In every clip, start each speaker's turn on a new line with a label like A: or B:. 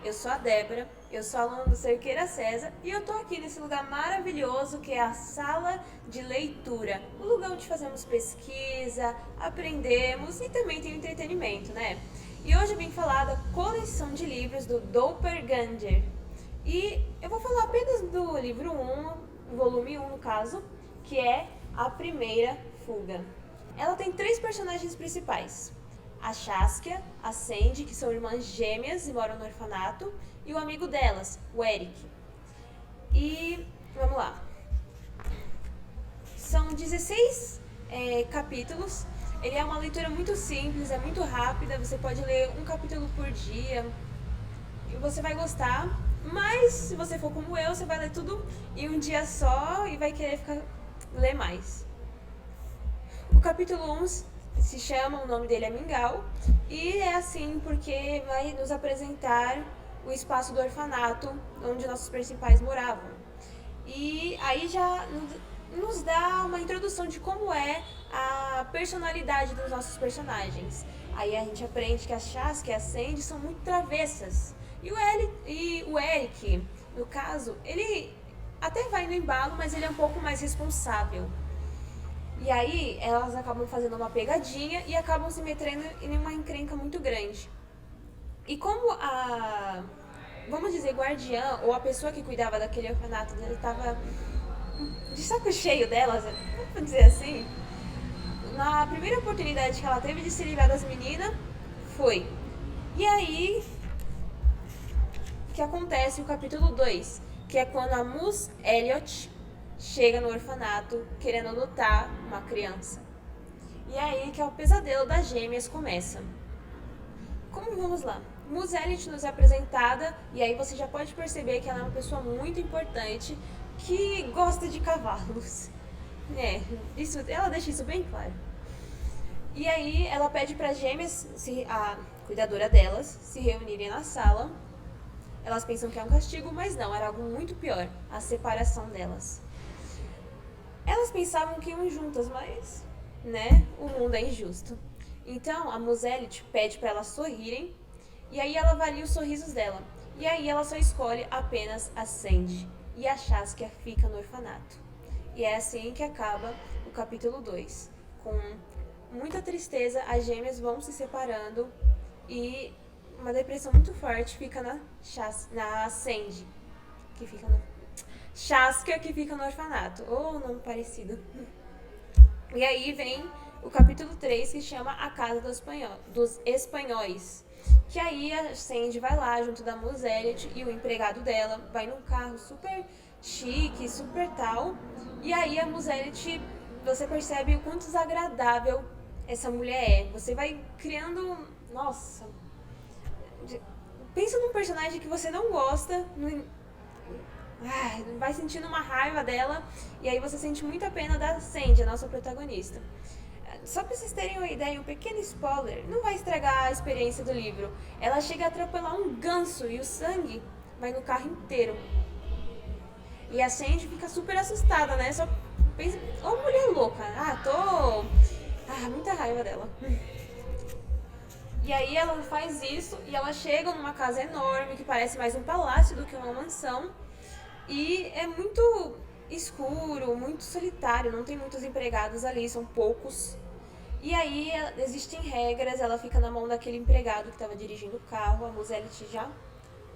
A: Eu sou a Débora, eu sou aluna do Cerqueira César e eu tô aqui nesse lugar maravilhoso que é a sala de leitura. Um lugar onde fazemos pesquisa, aprendemos e também tem entretenimento, né? E hoje eu vim falar da coleção de livros do Doppelganger. E eu vou falar apenas do livro 1, volume 1 no caso, que é A Primeira Fuga. Ela tem 3 personagens principais: a Saskia, a Sandy, que são irmãs gêmeas e moram no orfanato, e o amigo delas, o Eric. E vamos lá. São 16 capítulos. Ele é uma leitura muito simples, é muito rápida, você pode ler um capítulo por dia e você vai gostar. Mas se você for como eu, você vai ler tudo em um dia só e vai querer ler mais. O capítulo 1 se chama, o nome dele é Mingau, e é assim porque vai nos apresentar o espaço do orfanato onde nossos principais moravam. E aí já nos dá uma introdução de como é a personalidade dos nossos personagens. Aí a gente aprende que a Saskia e a Sandy são muito travessas. E o Eric, no caso, ele até vai no embalo, mas ele é um pouco mais responsável. E aí elas acabam fazendo uma pegadinha e acabam se metendo em uma encrenca muito grande. E como vamos dizer, guardiã, ou a pessoa que cuidava daquele orfanato, ele estava de saco cheio delas, vamos dizer assim, na primeira oportunidade que ela teve de se livrar das meninas, foi. E aí que acontece o capítulo 2, que é quando a Mus Elliot chega no orfanato querendo adotar uma criança. E é aí que o pesadelo das gêmeas começa. Como vamos lá? Mus Elliot nos é apresentada e aí você já pode perceber que ela é uma pessoa muito importante que gosta de cavalos. Ela deixa isso bem claro. E aí ela pede para as gêmeas, a cuidadora delas, se reunirem na sala. Elas pensam que é um castigo, mas não, era algo muito pior, a separação delas. Elas pensavam que iam juntas, mas, o mundo é injusto. Então, a Mus Elliot pede para elas sorrirem, e aí ela avalia os sorrisos dela. E aí ela só escolhe apenas a Sandy, e a Saskia fica no orfanato. E é assim que acaba o capítulo 2. Com muita tristeza, as gêmeas vão se separando e uma depressão muito forte fica na Sandy, que fica no Saskia, que fica no orfanato. Ou nome parecido. E aí vem o capítulo 3, que chama A Casa dos Espanhóis. Que aí a Sandy vai lá junto da Mus Elliot e o empregado dela vai num carro super chique, super tal. E aí a Mus Elliot, você percebe o quanto desagradável essa mulher é. Você vai criando... Nossa... Pensa num personagem que você não gosta, vai sentindo uma raiva dela, e aí você sente muita pena da Sandy, a nossa protagonista. Só pra vocês terem uma ideia, um pequeno spoiler, não vai estragar a experiência do livro. Ela chega a atropelar um ganso e o sangue vai no carro inteiro. E a Sandy fica super assustada, né? Só pensa, mulher louca. Muita raiva dela. E aí ela faz isso e ela chega numa casa enorme que parece mais um palácio do que uma mansão. E é muito escuro, muito solitário, não tem muitos empregados ali, são poucos. E aí existem regras, ela fica na mão daquele empregado que estava dirigindo o carro, a Mus Elliot já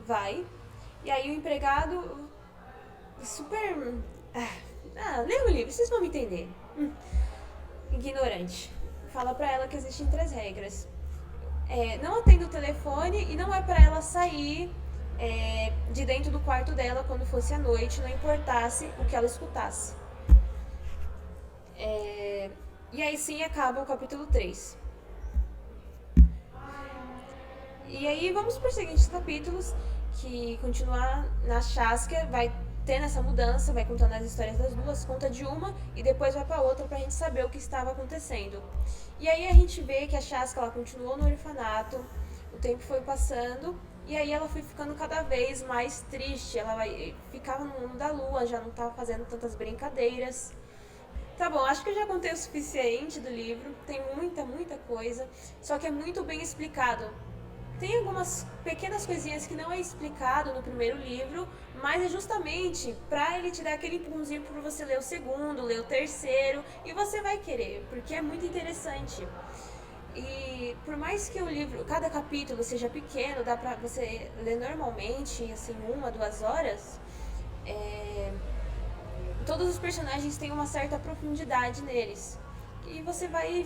A: vai. E aí o empregado super... lê o livro, vocês vão me entender. Ignorante. Fala pra ela que existem 3 regras. Não atenda o telefone e não é pra ela sair de dentro do quarto dela quando fosse à noite, não importasse o que ela escutasse. E aí sim acaba o capítulo 3. E aí vamos para os seguintes capítulos, que continuar na Saskia, vai tendo essa mudança, vai contando as histórias das duas, conta de uma e depois vai para outra pra gente saber o que estava acontecendo. E aí a gente vê que a Saskia, ela continuou no orfanato, o tempo foi passando e aí ela foi ficando cada vez mais triste, ficava no mundo da lua, já não estava fazendo tantas brincadeiras. Tá bom, acho que eu já contei o suficiente do livro, tem muita coisa, só que é muito bem explicado. Tem algumas pequenas coisinhas que não é explicado no primeiro livro, mas é justamente para ele te dar aquele empurrãozinho para você ler o segundo, ler o terceiro, e você vai querer, porque é muito interessante. E por mais que o livro, cada capítulo seja pequeno, dá pra você ler normalmente, assim, 1, 2 horas, é, todos os personagens têm uma certa profundidade neles. E você vai,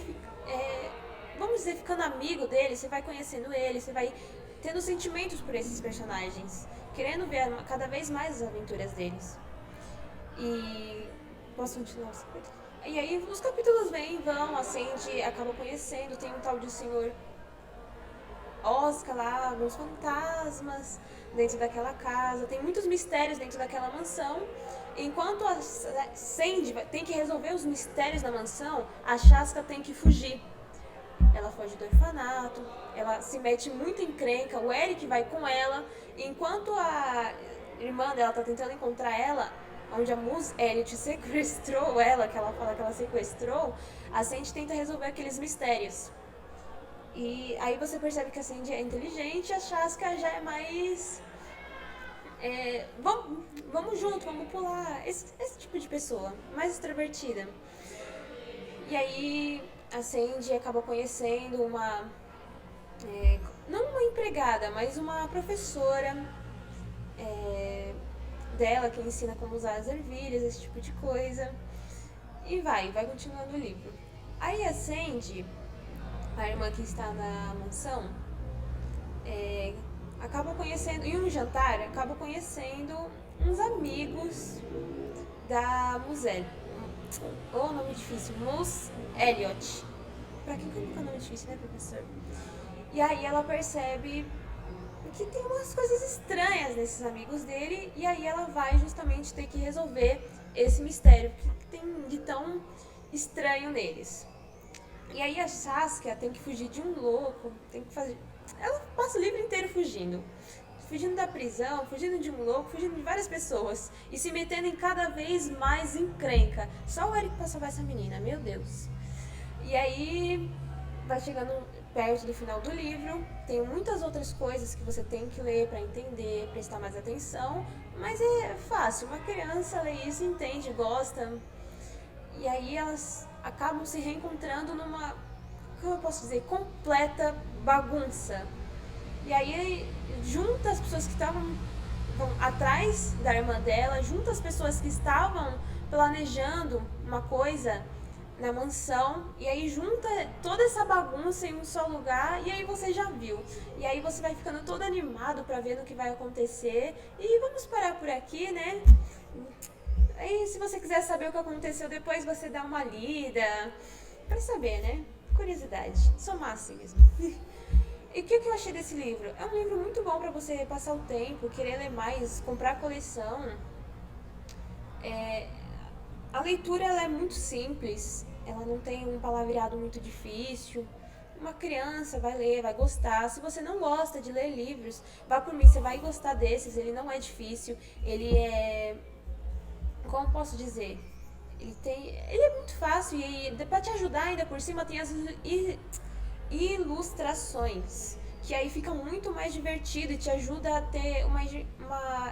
A: vamos dizer, ficando amigo deles, você vai conhecendo eles, você vai tendo sentimentos por esses personagens, querendo ver cada vez mais as aventuras deles. E posso continuar? E aí os capítulos vêm, vão, acende, acaba conhecendo, tem um tal de senhor Oscar lá, alguns fantasmas dentro daquela casa, tem muitos mistérios dentro daquela mansão. Enquanto a Sandy tem que resolver os mistérios da mansão, a Shaska tem que fugir. Ela foge do orfanato, ela se mete muito em encrenca, o Eric vai com ela, enquanto a irmã dela tá tentando encontrar ela, onde a Mus Elliot sequestrou ela, que ela fala que ela sequestrou, a Sandy tenta resolver aqueles mistérios. E aí você percebe que a Sandy é inteligente, a Shaska já é mais... vamos junto, vamos pular. Esse tipo de pessoa, mais extrovertida. E aí a Sandy acaba conhecendo uma... não uma empregada, mas uma professora dela que ensina como usar as ervilhas, esse tipo de coisa. E vai continuando o livro. Aí a Sandy, a irmã que está na mansão, acaba conhecendo, em um jantar, acaba conhecendo uns amigos da Musel. Oh, nome difícil, Mus Elliot. Pra quem coloca nome difícil, né, professor? E aí ela percebe que tem umas coisas estranhas nesses amigos dele, e aí ela vai justamente ter que resolver esse mistério que tem de tão estranho neles. E aí a Saskia tem que fugir de um louco, tem que fazer... Ela passa o livro inteiro fugindo. Fugindo da prisão, fugindo de um louco, fugindo de várias pessoas. E se metendo em cada vez mais encrenca. Só o Eric pra salvar essa menina, meu Deus. E aí vai chegando perto do final do livro. Tem muitas outras coisas que você tem que ler pra entender, prestar mais atenção. Mas é fácil, uma criança lê isso, entende, gosta. E aí elas acabam se reencontrando numa, como eu posso dizer, completa bagunça. E aí junta as pessoas que estavam atrás da irmã dela, junta as pessoas que estavam planejando uma coisa na mansão, e aí junta toda essa bagunça em um só lugar, e aí você já viu. E aí você vai ficando todo animado pra ver o que vai acontecer. E vamos parar por aqui, né? Aí, se você quiser saber o que aconteceu depois, você dá uma lida, pra saber, né? Curiosidade. Sou massa mesmo. E o que eu achei desse livro? É um livro muito bom pra você passar o tempo, querer ler mais, comprar a coleção. A leitura ela é muito simples, ela não tem um palavreado muito difícil. Uma criança vai ler, vai gostar. Se você não gosta de ler livros, vá por mim, você vai gostar desses. Ele não é difícil, ele é... como posso dizer? Ele é muito fácil e pra te ajudar ainda por cima tem as ilustrações, que aí fica muito mais divertido e te ajuda a ter uma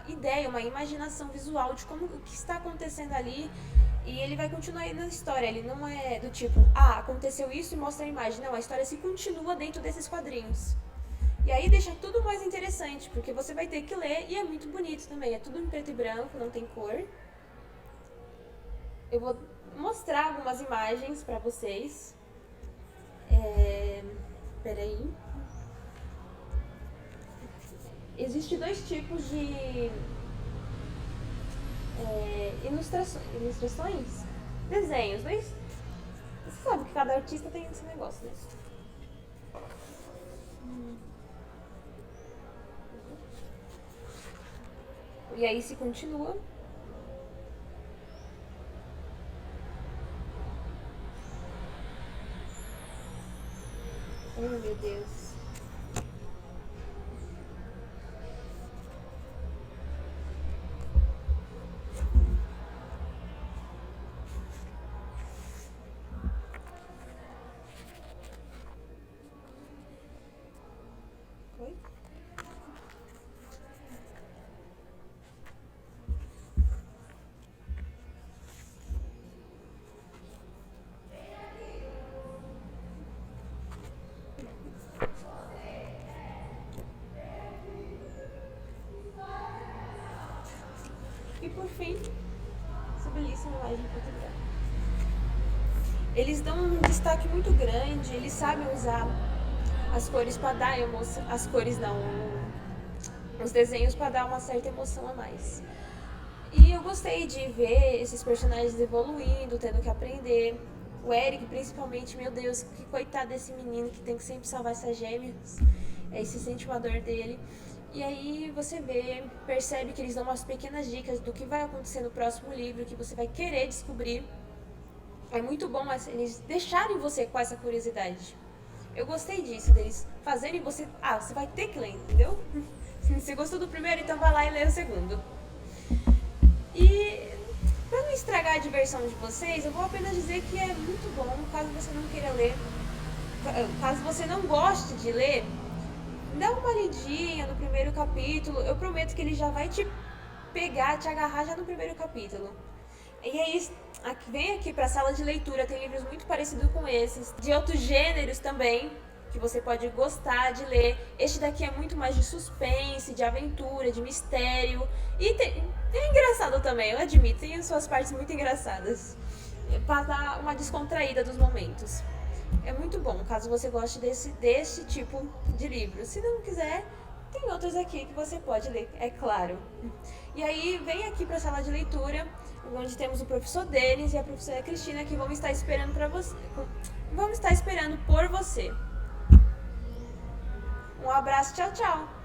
A: ideia, uma imaginação visual de como o que está acontecendo ali. E ele vai continuar aí na história, ele não é do tipo, aconteceu isso e mostra a imagem. Não, a história se continua dentro desses quadrinhos. E aí deixa tudo mais interessante, porque você vai ter que ler e é muito bonito também. É tudo em preto e branco, não tem cor. Eu vou mostrar algumas imagens pra vocês. Peraí. Existem dois tipos de ilustrações? Desenhos, dois. Você sabe que cada artista tem esse negócio, né? E aí se continua. Oh, meu Deus. Oi? fim, essa belíssima imagem em preto e branco. Eles dão um destaque muito grande, eles sabem usar as cores para dar emoção, as cores não, os desenhos para dar uma certa emoção a mais. E eu gostei de ver esses personagens evoluindo, tendo que aprender. O Eric, principalmente, meu Deus, que coitado desse menino que tem que sempre salvar essas gêmeas. Esse sentiu a dor dele. E aí você vê, percebe que eles dão umas pequenas dicas do que vai acontecer no próximo livro, que você vai querer descobrir. É muito bom eles deixarem você com essa curiosidade. Eu gostei disso, deles fazerem você... você vai ter que ler, entendeu? Se você gostou do primeiro, então vai lá e lê o segundo. E para não estragar a diversão de vocês, eu vou apenas dizer que é muito bom, caso você não queira ler, caso você não goste de ler, dá uma lidinha no primeiro capítulo, eu prometo que ele já vai te pegar, te agarrar já no primeiro capítulo. E aí, vem aqui para a sala de leitura, tem livros muito parecidos com esses, de outros gêneros também, que você pode gostar de ler. Este daqui é muito mais de suspense, de aventura, de mistério. E é engraçado também, eu admito, tem suas partes muito engraçadas. Para dar uma descontraída dos momentos. É muito bom, caso você goste desse tipo de livro. Se não quiser, tem outros aqui que você pode ler, é claro. E aí, vem aqui para a sala de leitura, onde temos o professor Denis e a professora Cristina, que vão estar esperando para você. Vamos estar esperando por você. Um abraço, tchau, tchau!